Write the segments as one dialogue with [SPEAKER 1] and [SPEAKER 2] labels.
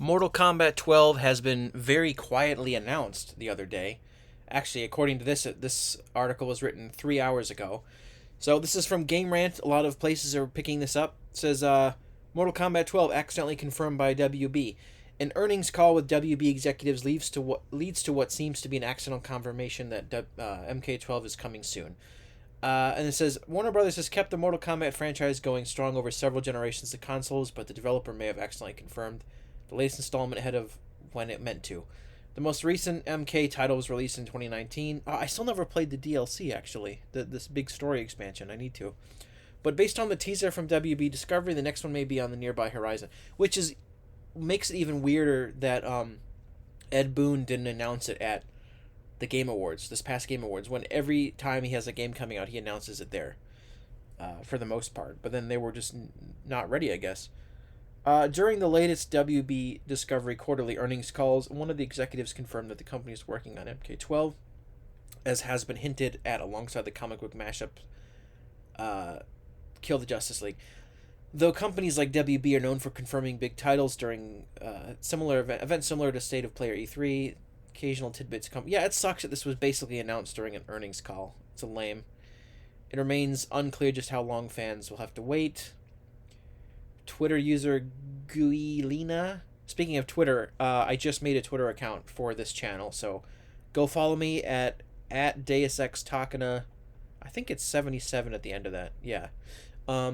[SPEAKER 1] Mortal Kombat 12 has been very quietly announced the other day. Actually, according to this article was written 3 hours ago. So this is from Game Rant. A lot of places are picking this up. It says Mortal Kombat 12 accidentally confirmed by WB. An earnings call with WB executives leads to what seems to be an accidental confirmation that MK12 is coming soon. And it says Warner Brothers has kept the Mortal Kombat franchise going strong over several generations of consoles, but the developer may have accidentally confirmed the latest installment ahead of when it meant to. The most recent MK title was released in 2019. I still never played the DLC, actually. This big story expansion. I need to. But based on the teaser from WB Discovery, the next one may be on the nearby horizon. Which makes it even weirder that Ed Boon didn't announce it at the Game Awards, this past Game Awards, when every time he has a game coming out, he announces it there, for the most part. But then they were just not ready, I guess. During the latest WB Discovery quarterly earnings calls, one of the executives confirmed that the company is working on MK12, as has been hinted at alongside the comic book mashup Kill the Justice League. Though companies like WB are known for confirming big titles during similar events similar to State of Play or E3, occasional tidbits come. Yeah, it sucks that this was basically announced during an earnings call. It's a lame. It remains unclear just how long fans will have to wait. Twitter user Guilina. Speaking of Twitter, I just made a Twitter account for this channel, so go follow me at Deus Ex Takana. I think it's 77 at the end of that. Yeah. Blah,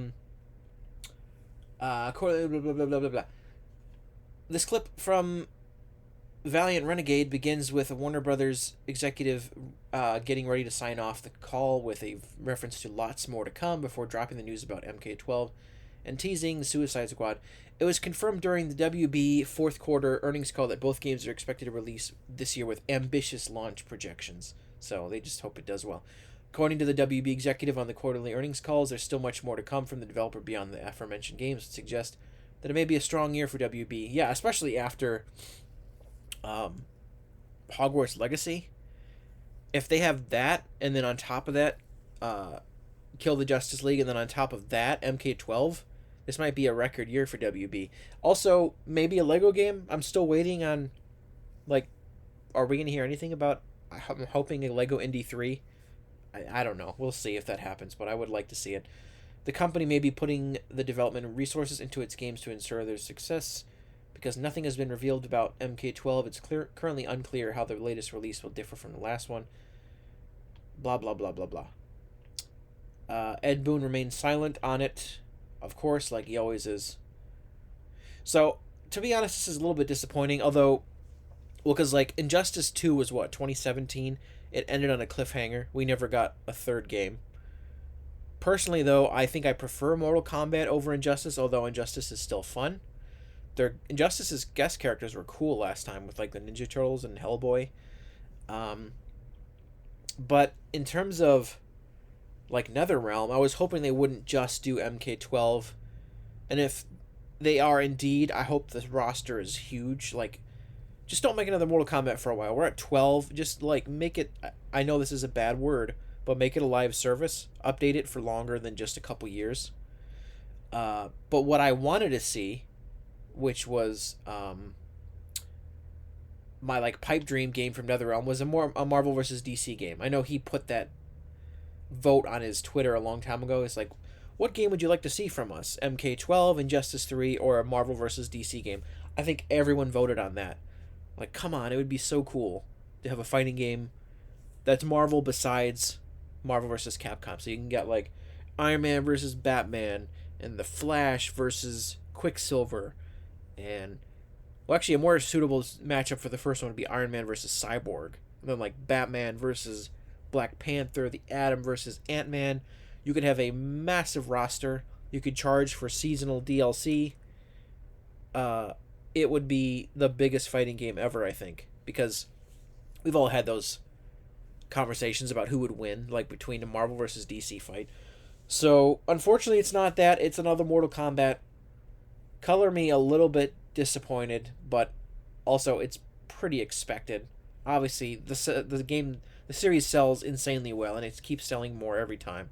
[SPEAKER 1] blah, blah, blah, blah, blah. This clip from Valiant Renegade begins with a Warner Brothers executive getting ready to sign off the call with a reference to lots more to come before dropping the news about MK12 and teasing the Suicide Squad. It was confirmed during the WB fourth quarter earnings call that both games are expected to release this year with ambitious launch projections. So they just hope it does well. According to the WB executive on the quarterly earnings calls, there's still much more to come from the developer beyond the aforementioned games, which suggest that it may be a strong year for WB. Yeah, especially after Hogwarts Legacy. If they have that, and then on top of that, Kill the Justice League, and then on top of that, MK12, this might be a record year for WB. Also, maybe a Lego game. I'm still waiting on, are we going to hear anything about, I'm hoping a Lego Indy 3. I don't know. We'll see if that happens, but I would like to see it. The company may be putting the development resources into its games to ensure their success. Because nothing has been revealed about MK12, it's currently unclear how the latest release will differ from the last one. Blah, blah, blah, blah, blah. Ed Boon remains silent on it, of course, like he always is. So, to be honest, this is a little bit disappointing, although, because, Injustice 2 was, 2017? It ended on a cliffhanger. We never got a third game. Personally, though, I think I prefer Mortal Kombat over Injustice, although Injustice is still fun. Injustice's guest characters were cool last time with, the Ninja Turtles and Hellboy. But in terms of, NetherRealm, I was hoping they wouldn't just do MK12. And if they are indeed, I hope the roster is huge. Just don't make another Mortal Kombat for a while. We're at 12. Just, make it... I know this is a bad word, but make it a live service. Update it for longer than just a couple years. But what I wanted to see, which was my pipe dream game from NetherRealm, was a Marvel vs. DC game. I know he put that vote on his Twitter a long time ago. It's what game would you like to see from us? MK12, Injustice 3, or a Marvel vs. DC game? I think everyone voted on that. Come on, it would be so cool to have a fighting game that's Marvel besides Marvel vs. Capcom. So you can get Iron Man versus Batman and the Flash versus Quicksilver. And, actually, a more suitable matchup for the first one would be Iron Man versus Cyborg. And then, Batman versus Black Panther, the Atom versus Ant-Man. You could have a massive roster. You could charge for seasonal DLC. It would be the biggest fighting game ever, I think. Because we've all had those conversations about who would win, between a Marvel versus DC fight. So, unfortunately, it's not that. It's another Mortal Kombat. Color me a little bit disappointed, but also it's pretty expected. Obviously, the series sells insanely well, and it keeps selling more every time.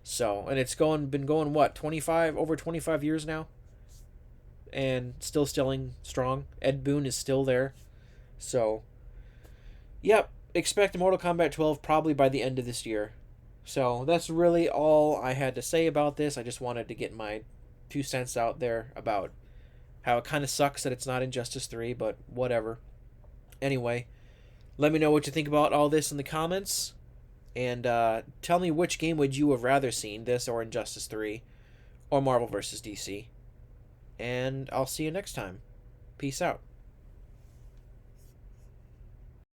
[SPEAKER 1] So, and it's been going what, over 25 years now? and still selling strong. Ed Boon is still there. So, yep, expect Mortal Kombat 12 probably by the end of this year. So, that's really all I had to say about this. I just wanted to get my 2 cents out there about how it kind of sucks that it's not Injustice 3, but whatever. Anyway, let me know what you think about all this in the comments. And tell me which game would you have rather seen, this or Injustice 3, or Marvel vs. DC. And I'll see you next time. Peace out.